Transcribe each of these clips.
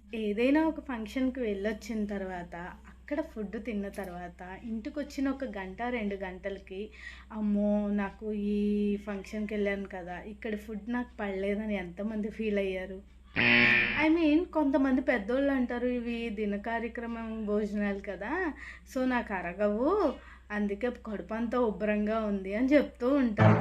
ఏదైనా ఒక ఫంక్షన్‌కి వెళ్ళొచ్చిన తర్వాత, అక్కడ ఫుడ్ తిన్న తర్వాత, ఇంటికొచ్చిన ఒక గంట, 2 గంటలకి అమ్మో! నాకు ఈ ఫంక్షన్‌కెళ్ళాను కదా! ఇక్కడ ఫుడ్ నాకు పడలేదని ఎంతమంది ఫీల్ అయ్యారు? ఐ మీన్ కొంతమంది పెద్దోళ్ళంటారు, ఇవి దిన కార్యక్రమం భోజనాలు కదా! సో, నాకు అరగవు. అందుకే కడుపంతా ఉబ్బరంగా ఉంది అని చెప్తూ ఉంటారు.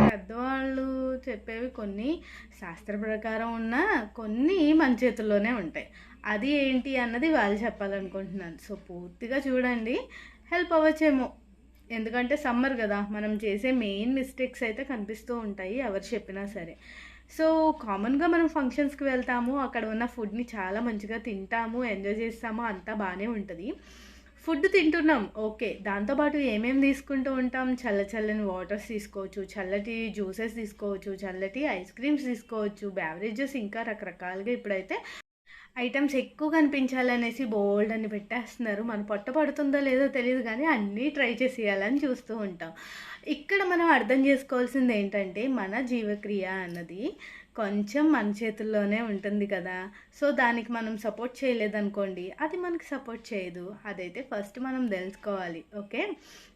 పెద్దవాళ్ళు చెప్పేవి కొన్ని శాస్త్ర ప్రకారం ఉన్నా, కొన్ని మన చేతుల్లోనే ఉంటాయి. అది ఏంటి అన్నది వాళ్ళు చెప్పాలనుకుంటున్నాను. సో, పూర్తిగా చూడండి. హెల్ప్ అవ్వచ్చేమో. ఎందుకంటే సమ్మర్ కదా! మనం చేసే మెయిన్ మిస్టేక్స్ అయితే కనిపిస్తూ ఉంటాయి ఎవరు చెప్పినా సరే. సో, కామన్‌గా మనం ఫంక్షన్స్‌కి వెళ్తాము. అక్కడ ఉన్న ఫుడ్‌ని చాలా మంచిగా తింటాము, ఎంజాయ్ చేస్తాము, అంతా బానే ఉంటది. ఫుడ్ తింటున్నాం ఓకే. దాంతో పాటు ఏమేమి తీసుకుంటూ ఉంటాం, చల్లని వాటర్స్ తీసుకోవచ్చు, చల్లటి జ్యూసెస్ తీసుకోవచ్చు, చల్లటి ఐస్ క్రీమ్స్ తీసుకోవచ్చు, బెవరేజెస్ ఇంకా రకరకాలుగా ఇప్పుడైతే ఐటెమ్స్ ఎక్కువ కనిపించాలనేసి బోల్డన్ని పెట్టేస్తున్నారు. మన పొట్ట పడుతుందో లేదో తెలీదు గానీ, అన్నీ ట్రై చేసేయాలని చూస్తూ ఉంటాం. ఇక్కడ మనం అర్థం చేసుకోవాల్సింది ఏంటంటే, మన జీవక్రియ అన్నది కొంచెం మన చేతుల్లోనే ఉంటుంది కదా! సో, దానికి మనం సపోర్ట్ చేయలేదనుకోండి, అది మనకి సపోర్ట్ చేయదు. అదైతే ఫస్ట్ మనం తెలుసుకోవాలి. ఓకే.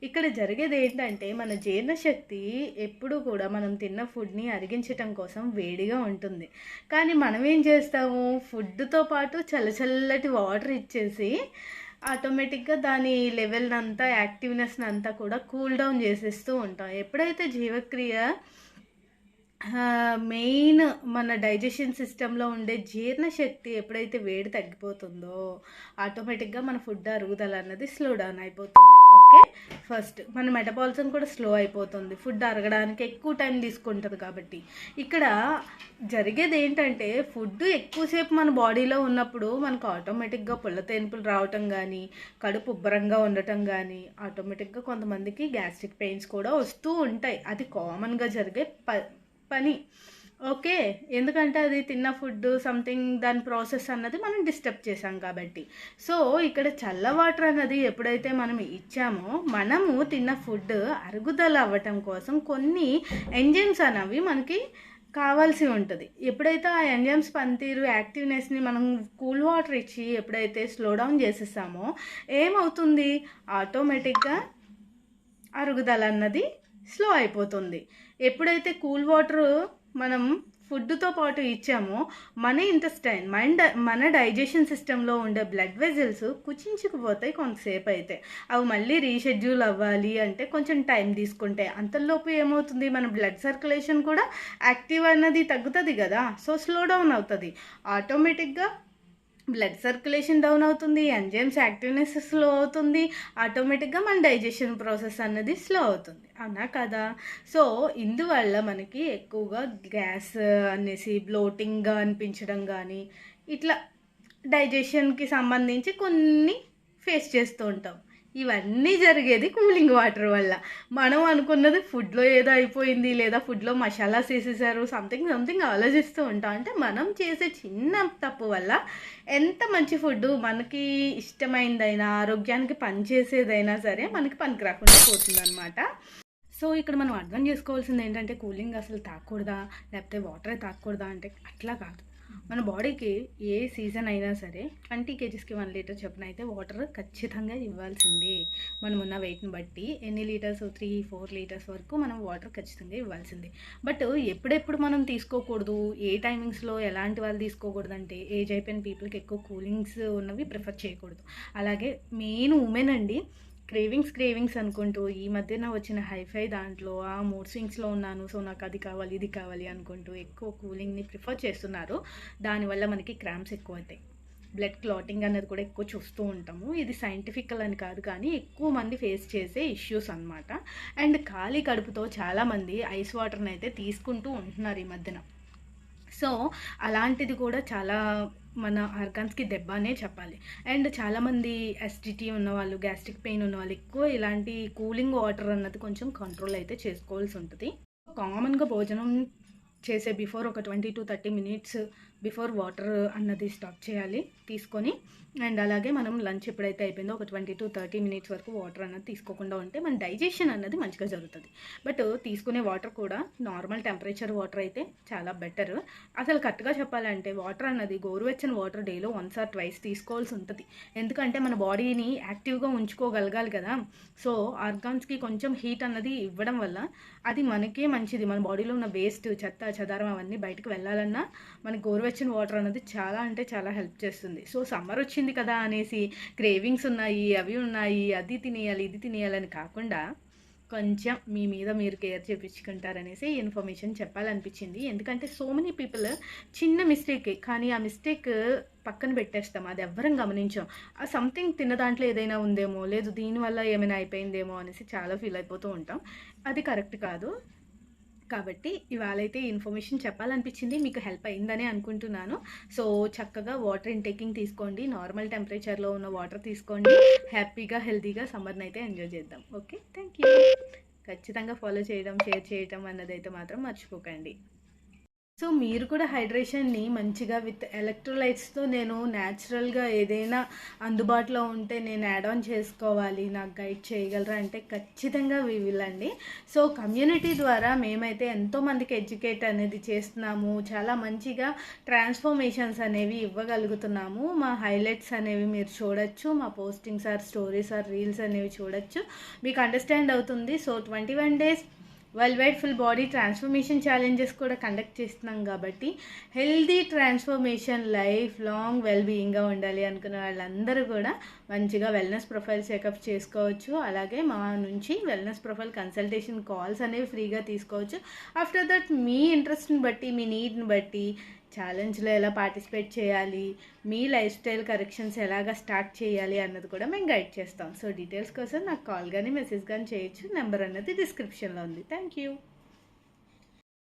ఇక్కడ జరిగేదేంటంటే, మన జీర్ణశక్తి ఎప్పుడూ కూడా మనం తిన్న ఫుడ్‌ని అరిగించటం కోసం వేడిగా ఉంటుంది. కానీ మనం ఏం చేస్తాము, ఫుడ్‌తో పాటు చల్లటి వాటర్ ఇచ్చేసి ఆటోమేటిక్‌గా దాని లెవెల్‌నంతా, యాక్టివ్‌నెస్‌నంతా కూడా కూల్ డౌన్ చేసేస్తూ ఉంటాం. ఎప్పుడైతే జీవక్రియ మెయిన్ మన డైజెషన్ సిస్టమ్‌లో ఉండే జీర్ణశక్తి ఎప్పుడైతే వేడి తగ్గిపోతుందో, ఆటోమేటిక్‌గా మన ఫుడ్ అరుగుదల అన్నది స్లో డౌన్ అయిపోతుంది. ఓకే. ఫస్ట్ మన మెటబాలిజం కూడా స్లో అయిపోతుంది. ఫుడ్ అరగడానికి ఎక్కువ టైం తీసుకుంటది కాబట్టి. ఇక్కడ జరిగేది ఏంటంటే, ఫుడ్ ఎక్కువసేపు మన బాడీలో ఉన్నప్పుడు మనకు ఆటోమేటిక్‌గా పుల్ల తేన్పులు రావటం గానీ, కడుపు ఉబ్బరంగా ఉండటం గానీ, ఆటోమేటిక్‌గా కొంతమందికి గ్యాస్ట్రిక్ పెయిన్స్ కూడా వస్తూ ఉంటాయి. అది కామన్‌గా జరిగే పని. ఓకే. ఎందుకంటే అది తిన్న ఫుడ్ సంథింగ్ దాని ప్రాసెస్ అన్నది మనం డిస్టర్బ్ చేసాం కాబట్టి. సో, ఇక్కడ చల్ల వాటర్ అన్నది ఎప్పుడైతే మనం ఇచ్చామో, మనము తిన్న ఫుడ్ అరుగుదల అవ్వటం కోసం కొన్ని ఎంజైమ్స్ అనేవి మనకి కావాల్సి ఉంటుంది. ఎప్పుడైతే ఆ ఎంజైమ్స్ పనితీరు, యాక్టివ్‌నెస్‌ని మనం కూల్ వాటర్ ఇచ్చి ఎప్పుడైతే స్లో డౌన్ చేసేసామో, ఏమవుతుంది, ఆటోమేటిక్‌గా అరుగుదల అన్నది స్లో అయిపోతుంది. ఎప్పుడైతే కూల్ వాటర్ మనం ఫుడ్తో పాటు ఇచ్చామో, మన ఇంటెస్టైన్ మన డైజెషన్ సిస్టంలో ఉండే బ్లడ్ వెజల్స్ కుచించుకుపోతాయి కొంతసేపు అయితే. అవి మళ్ళీ రీషెడ్యూల్ అవ్వాలి అంటే కొంచెం టైం తీసుకుంటాయి. అంతలోపు ఏమవుతుంది, మన బ్లడ్ సర్క్యులేషన్ కూడా యాక్టివ్ అన్నది తగ్గుతుంది కదా! సో, స్లో డౌన్ అవుతుంది. ఆటోమేటిక్గా బ్లడ్ సర్క్యులేషన్ డౌన్ అవుతుంది, ఎంజైమ్స్ యాక్టివ్నెస్ స్లో అవుతుంది, ఆటోమేటిక్గా మన డైజెషన్ ప్రాసెస్ అన్నది స్లో అవుతుంది. అవునా కదా? సో, ఇందువల్ల మనకి ఎక్కువగా గ్యాస్ అనేసి బ్లోటింగ్గా అనిపించడం కానీ, ఇట్లా డైజెషన్కి సంబంధించి కొన్ని ఫేస్ చేస్తూ ఉంటాం. ఇవన్నీ జరిగేది కూలింగ్ వాటర్ వల్ల. మనం అనుకున్నది ఫుడ్లో ఏదో అయిపోయింది, లేదా ఫుడ్లో మసాలాస్ వేసేసారు, సంథింగ్ ఆలోచిస్తూ ఉంటాం. అంటే మనం చేసే చిన్న తప్పు వల్ల ఎంత మంచి ఫుడ్ మనకి ఇష్టమైందైనా, ఆరోగ్యానికి పనిచేసేదైనా సరే మనకి పనికి రాకుండా పోతుందన్నమాట. సో, ఇక్కడ మనం అర్థం చేసుకోవాల్సింది ఏంటంటే, కూలింగ్ అసలు తాగకూడదా, లేకపోతే వాటరే తాగకూడదా అంటే అట్లా కాదు. మన బాడీకి ఏ సీజన్ అయినా సరే 20 కేజీస్కి 1 లీటర్ చొప్పున అయితే వాటర్ ఖచ్చితంగా ఇవ్వాల్సిందే. మనం ఉన్న వెయిట్ని బట్టి ఎన్ని లీటర్స్ 3, 4 లీటర్స్ వరకు మనం వాటర్ ఖచ్చితంగా ఇవ్వాల్సిందే. బట్ ఎప్పుడెప్పుడు మనం తీసుకోకూడదు, ఏ టైమింగ్స్లో ఎలాంటి వాళ్ళు తీసుకోకూడదంటే, ఏజ్ అయిపోయిన పీపుల్కి ఎక్కువ కూలింగ్స్ ఉన్నవి ప్రిఫర్ చేయకూడదు. అలాగే మెయిన్ ఉమెన్ అండి, క్రేవింగ్స్ అనుకుంటూ ఈ మధ్యన వచ్చిన హైఫై దాంట్లో ఆ మూడ్ స్వింగ్స్లో ఉన్నాను, సో నాకు అది కావాలి ఇది కావాలి అనుకుంటూ ఎక్కువ కూలింగ్ని ప్రిఫర్ చేస్తున్నారు. దానివల్ల మనకి క్రాంప్స్ ఎక్కువ అవుతాయి, బ్లడ్ క్లాటింగ్ అనేది కూడా ఎక్కువ చూస్తూ ఉంటాము. ఇది సైంటిఫికల్ అని కాదు కానీ ఎక్కువ మంది ఫేస్ చేసే ఇష్యూస్ అనమాట. అండ్ ఖాళీ కడుపుతో చాలామంది ఐస్ వాటర్ని అయితే తీసుకుంటూ ఉంటున్నారు ఈ మధ్యన. సో, అలాంటిది కూడా చాలా మన ఆర్గాన్స్కి దెబ్బ అనే చెప్పాలి. అండ్ చాలామంది అసిడిటీ ఉన్నవాళ్ళు, గ్యాస్ట్రిక్ పెయిన్ ఉన్నవాళ్ళు ఎక్కువ ఇలాంటి కూలింగ్ వాటర్ అన్నది కొంచెం కంట్రోల్ అయితే చేసుకోవాల్సి ఉంటుంది. కామన్గా భోజనం చేసే బిఫోర్ ఒక 20 to 30 మినిట్స్ బిఫోర్ వాటర్ అన్నది స్టాప్ చేయాలి తీసుకొని. అండ్ అలాగే మనం లంచ్ ఎప్పుడైతే అయిపోయిందో ఒక 20 to 30 minutes వరకు వాటర్ అన్నది తీసుకోకుండా ఉంటే మన డైజెషన్ అన్నది మంచిగా జరుగుతుంది. బట్ తీసుకునే వాటర్ కూడా నార్మల్ టెంపరేచర్ వాటర్ అయితే చాలా బెటర్. అసలు కరెక్ట్గా చెప్పాలంటే వాటర్ అన్నది గోరువెచ్చని వాటర్ డేలో 1 or 2 తీసుకోవాల్సి ఉంటుంది. ఎందుకంటే మన బాడీని యాక్టివ్గా ఉంచుకోగలగాలి కదా. సో ఆర్గాన్స్కి కొంచెం హీట్ అన్నది ఇవ్వడం వల్ల అది మనకే మంచిది. మన బాడీలో ఉన్న వేస్ట్, చెత్త చెదారం అవన్నీ బయటకు వెళ్ళాలన్నా మనకి గోరువెచ్చని వాటర్ అన్నది చాలా అంటే చాలా హెల్ప్ చేస్తుంది. సో సమ్మర్ వచ్చింది కదా అనేసి క్రేవింగ్స్ ఉన్నాయి, అవి ఉన్నాయి, అది తినేయాలి, ఇది తినేయాలని కాకుండా కొంచెం మీ మీద మీరు కేర్ చేయించుకుంటారనేసి ఇన్ఫర్మేషన్ చెప్పాలనిపించింది. ఎందుకంటే సో మెనీ పీపుల్ చిన్న మిస్టేకే, కానీ ఆ మిస్టేక్ పక్కన పెట్టేస్తాం, అది ఎవ్వరం గమనించాం. ఆ సంథింగ్ తిన్న దాంట్లో ఏదైనా ఉందేమో, లేదు దీనివల్ల ఏమైనా అయిపోయిందేమో అనేసి చాలా ఫీల్ అయిపోతూ ఉంటాం. అది కరెక్ట్ కాదు. కాబట్టి ఇవాళైతే ఇన్ఫర్మేషన్ చెప్పాలనిపించింది, మీకు హెల్ప్ అయిందని అనుకుంటున్నాను. సో చక్కగా వాటర్ ఇంటేకింగ్ తీసుకోండి, నార్మల్ టెంపరేచర్లో ఉన్న వాటర్ తీసుకోండి, హ్యాపీగా హెల్తీగా సమ్మర్ని అయితే ఎంజాయ్ చేద్దాం. Okay, thank you. ఖచ్చితంగా ఫాలో చేయడం, షేర్ చేయడం అన్నదైతే మాత్రం మర్చిపోకండి. సో మీరు కూడా హైడ్రేషన్ని మంచిగా విత్ ఎలక్ట్రోలైట్స్తో నేను న్యాచురల్గా ఏదైనా అందుబాటులో ఉంటే నేను యాడ్ ఆన్ చేసుకోవాలి, నాకు గైడ్ చేయగలరా అంటే ఖచ్చితంగా వెళ్ళండి. సో కమ్యూనిటీ ద్వారా మేమైతే ఎంతోమందికి ఎడ్యుకేట్ అనేది చేస్తున్నాము, చాలా మంచిగా ట్రాన్స్ఫర్మేషన్స్ అనేవి ఇవ్వగలుగుతున్నాము. మా హైలైట్స్ అనేవి మీరు చూడొచ్చు, మా postings or stories or reels అనేవి చూడొచ్చు, మీకు అండర్స్టాండ్ అవుతుంది. So 21 days worldwide full body transformation challenges కూడా కండక్ట్ చేస్తున్నాం కాబట్టి healthy transformation life long well బీయింగ్గా ఉండాలి అనుకున్న వాళ్ళందరూ కూడా మంచిగా వెల్నెస్ ప్రొఫైల్ చెకప్ చేసుకోవచ్చు. అలాగే మా నుంచి వెల్నెస్ ప్రొఫైల్ కన్సల్టేషన్ కాల్స్ అనేవి ఫ్రీగా తీసుకోవచ్చు. ఆఫ్టర్ దట్ మీ ఇంట్రెస్ట్ని బట్టి, మీ నీడ్ని బట్టి ఛాలెంజ్లో ఎలా పార్టిసిపేట్ చేయాలి, మీ లైఫ్ స్టైల్ కరెక్షన్స్ ఎలాగా స్టార్ట్ చేయాలి అన్నది కూడా మేము గైడ్ చేస్తాం. సో డీటెయిల్స్ కోసం నాకు కాల్ కానీ మెసేజ్ కానీ చేయొచ్చు. నెంబర్ అన్నది డిస్క్రిప్షన్లో ఉంది. Thank you.